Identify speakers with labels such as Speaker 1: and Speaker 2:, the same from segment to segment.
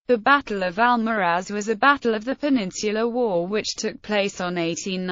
Speaker 1: The Battle of Almaraz was a battle of the Peninsular War which took place on 19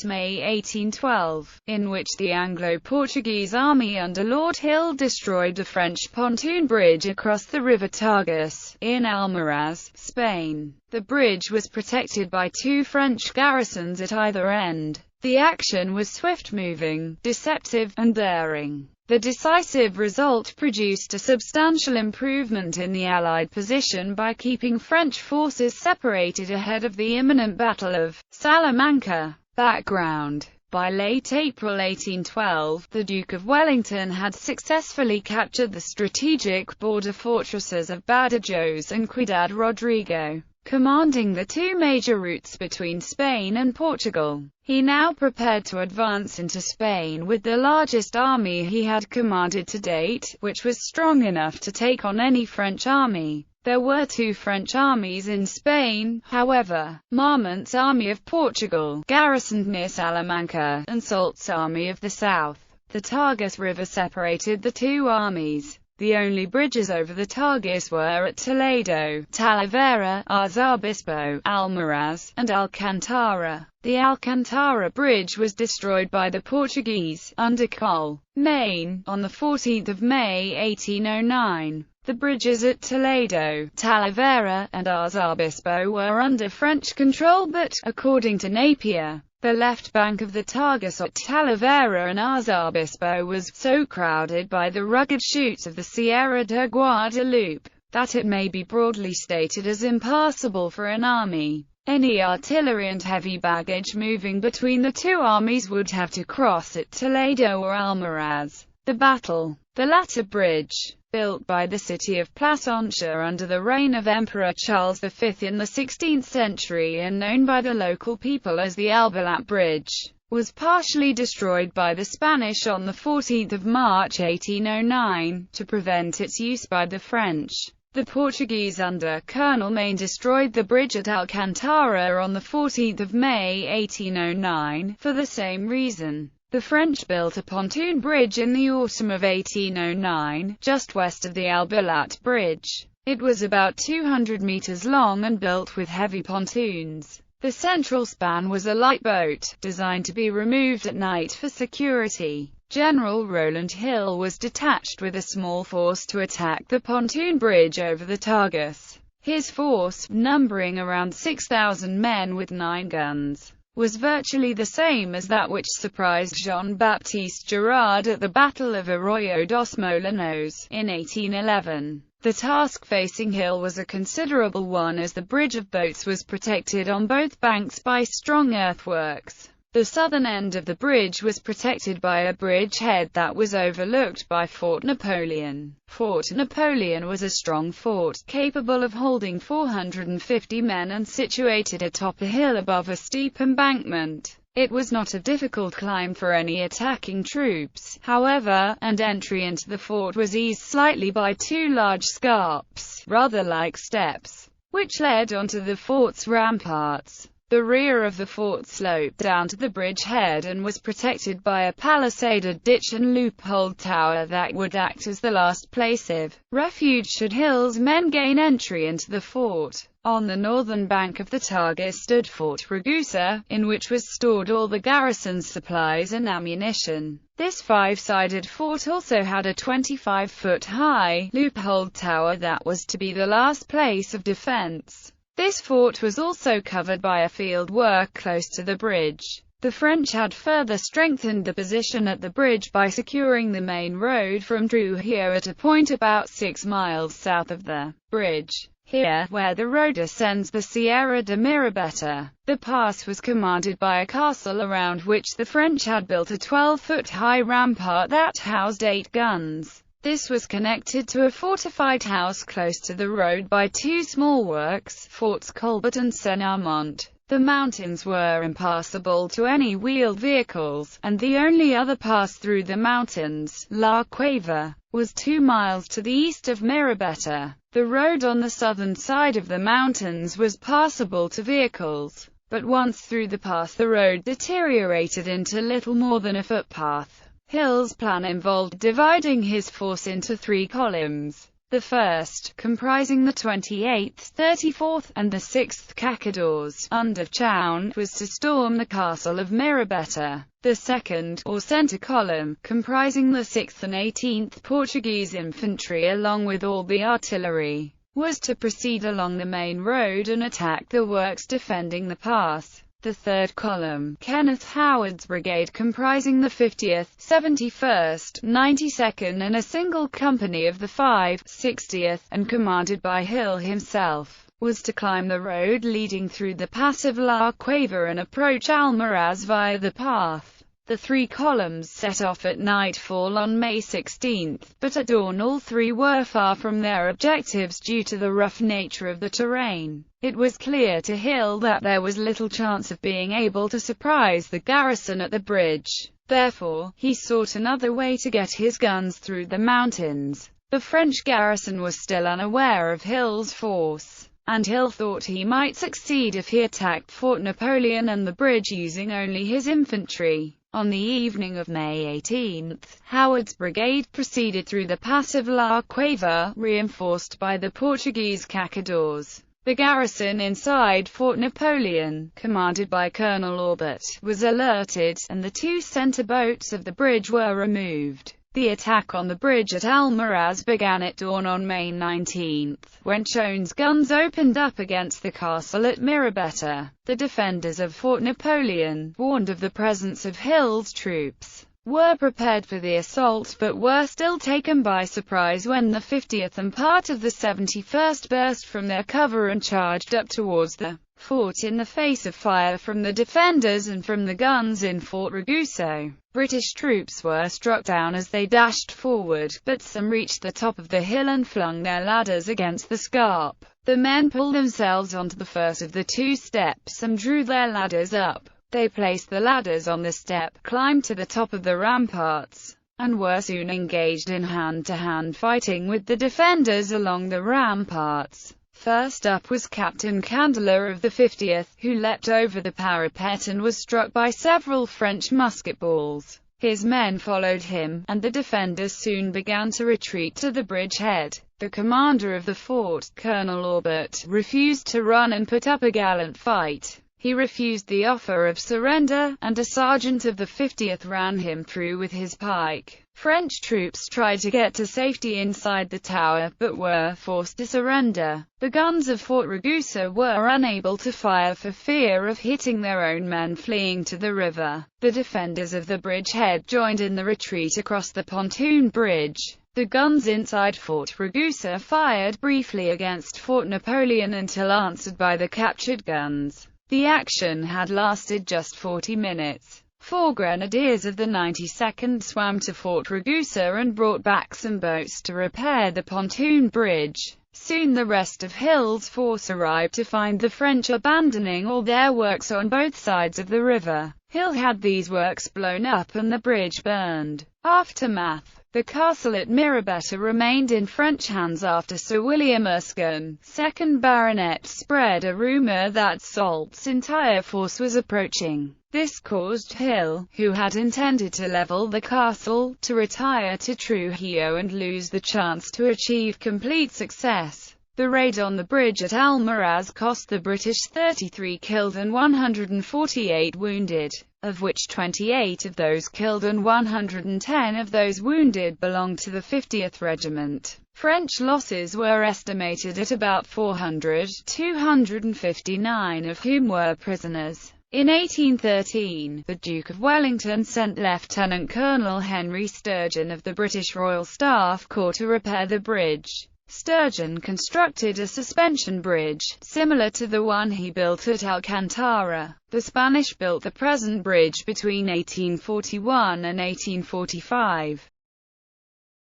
Speaker 1: May 1812, in which the Anglo-Portuguese army under Lord Hill destroyed the French pontoon bridge across the river Tagus, in Almaraz, Spain. The bridge was protected by two French garrisons at either end. The action was swift-moving, deceptive, and daring. The decisive result produced a substantial improvement in the Allied position by keeping French forces separated ahead of the imminent Battle of Salamanca. Background: by late April 1812, the Duke of Wellington had successfully captured the strategic border fortresses of Badajoz and Ciudad Rodrigo, commanding the two major routes between Spain and Portugal. He now prepared to advance into Spain with the largest army he had commanded to date, which was strong enough to take on any French army. There were two French armies in Spain, however: Marmont's army of Portugal, garrisoned near Salamanca, and Soult's army of the south. The Tagus River separated the two armies. The only bridges over the Tagus were at Toledo, Talavera, Arzobispo, Almaraz, and Alcantara. The Alcantara bridge was destroyed by the Portuguese, under Col. Maine, on 14 May 1809. The bridges at Toledo, Talavera, and Arzobispo were under French control but, according to Napier, the left bank of the Tagus at Talavera and Arzobispo was so crowded by the rugged chutes of the Sierra de Guadalupe, that it may be broadly stated as impassable for an army. Any artillery and heavy baggage moving between the two armies would have to cross at Toledo or Almaraz. The battle. The latter bridge, built by the city of Placentia under the reign of Emperor Charles V in the 16th century and known by the local people as the Albalat Bridge, was partially destroyed by the Spanish on 14 March 1809, to prevent its use by the French. The Portuguese under Colonel Maine destroyed the bridge at Alcantara on 14 May 1809, for the same reason. The French built a pontoon bridge in the autumn of 1809, just west of the Albalat Bridge. It was about 200 meters long and built with heavy pontoons. The central span was a light boat, designed to be removed at night for security. General Rowland Hill was detached with a small force to attack the pontoon bridge over the Tagus. His force, numbering around 6,000 men with 9 guns, was virtually the same as that which surprised Jean-Baptiste Gérard at the Battle of Arroyo dos Molinos, in 1811. The task facing Hill was a considerable one as the bridge of boats was protected on both banks by strong earthworks. The southern end of the bridge was protected by a bridgehead that was overlooked by Fort Napoleon. Fort Napoleon was a strong fort, capable of holding 450 men and situated atop a hill above a steep embankment. It was not a difficult climb for any attacking troops, however, and entry into the fort was eased slightly by two large scarps, rather like steps, which led onto the fort's ramparts. The rear of the fort sloped down to the bridgehead and was protected by a palisaded ditch and loophole tower that would act as the last place of refuge should Hill's men gain entry into the fort. On the northern bank of the Tagus stood Fort Ragusa, in which was stored all the garrison's supplies and ammunition. This five-sided fort also had a 25-foot-high loophole tower that was to be the last place of defense. This fort was also covered by a field work close to the bridge. The French had further strengthened the position at the bridge by securing the main road from Trujillo at a point about 6 miles south of the bridge. Here, where the road ascends the Sierra de Mirabeta, the pass was commanded by a castle around which the French had built a 12-foot-high rampart that housed 8 guns. This was connected to a fortified house close to the road by 2 small works, Forts Colbert and Saint-Armand. The mountains were impassable to any wheeled vehicles, and the only other pass through the mountains, La Cueva, was 2 miles to the east of Mirabeta. The road on the southern side of the mountains was passable to vehicles, but once through the pass the road deteriorated into little more than a footpath. Hill's plan involved dividing his force into 3 columns. The first, comprising the 28th, 34th, and the 6th Cacadors, under Chown, was to storm the castle of Mirabetta. The second, or centre column, comprising the 6th and 18th Portuguese infantry along with all the artillery, was to proceed along the main road and attack the works defending the pass. The third column, Kenneth Howard's brigade, comprising the 50th, 71st, 92nd and a single company of the 5th, 60th, and commanded by Hill himself, was to climb the road leading through the pass of La Cueva and approach Almaraz via the path. The three columns set off at nightfall on May 16, but at dawn all three were far from their objectives due to the rough nature of the terrain. It was clear to Hill that there was little chance of being able to surprise the garrison at the bridge. Therefore, he sought another way to get his guns through the mountains. The French garrison was still unaware of Hill's force, and Hill thought he might succeed if he attacked Fort Napoleon and the bridge using only his infantry. On the evening of May 18, Howard's brigade proceeded through the pass of La Cueva, reinforced by the Portuguese Cacadors. The garrison inside Fort Napoleon, commanded by Colonel Orbit, was alerted, and the two center boats of the bridge were removed. The attack on the bridge at Almaraz began at dawn on May 19, when Chown's guns opened up against the castle at Mirabetta. The defenders of Fort Napoleon, warned of the presence of Hill's troops, were prepared for the assault but were still taken by surprise when the 50th and part of the 71st burst from their cover and charged up towards the fort in the face of fire from the defenders and from the guns in Fort Raguso. British troops were struck down as they dashed forward, but some reached the top of the hill and flung their ladders against the scarp. The men pulled themselves onto the first of the two steps and drew their ladders up. They placed the ladders on the step, climbed to the top of the ramparts, and were soon engaged in hand-to-hand fighting with the defenders along the ramparts. First up was Captain Candler of the 50th, who leapt over the parapet and was struck by several French musket balls. His men followed him, and the defenders soon began to retreat to the bridgehead. The commander of the fort, Colonel Orbit, refused to run and put up a gallant fight. He refused the offer of surrender, and a sergeant of the 50th ran him through with his pike. French troops tried to get to safety inside the tower, but were forced to surrender. The guns of Fort Ragusa were unable to fire for fear of hitting their own men fleeing to the river. The defenders of the bridgehead joined in the retreat across the pontoon bridge. The guns inside Fort Ragusa fired briefly against Fort Napoleon until answered by the captured guns. The action had lasted just 40 minutes. 4 grenadiers of the 92nd swam to Fort Ragusa and brought back some boats to repair the pontoon bridge. Soon the rest of Hill's force arrived to find the French abandoning all their works on both sides of the river. Hill had these works blown up and the bridge burned. Aftermath. The castle at Mirabetta remained in French hands after Sir William Erskine, 2nd Baronet, spread a rumour that Soult's entire force was approaching. This caused Hill, who had intended to level the castle, to retire to Trujillo and lose the chance to achieve complete success. The raid on the bridge at Almaraz cost the British 33 killed and 148 wounded, of which 28 of those killed and 110 of those wounded belonged to the 50th Regiment. French losses were estimated at about 400, 259 of whom were prisoners. In 1813, the Duke of Wellington sent Lieutenant Colonel Henry Sturgeon of the British Royal Staff Corps to repair the bridge. Sturgeon constructed a suspension bridge, similar to the one he built at Alcantara. The Spanish built the present bridge between 1841 and 1845.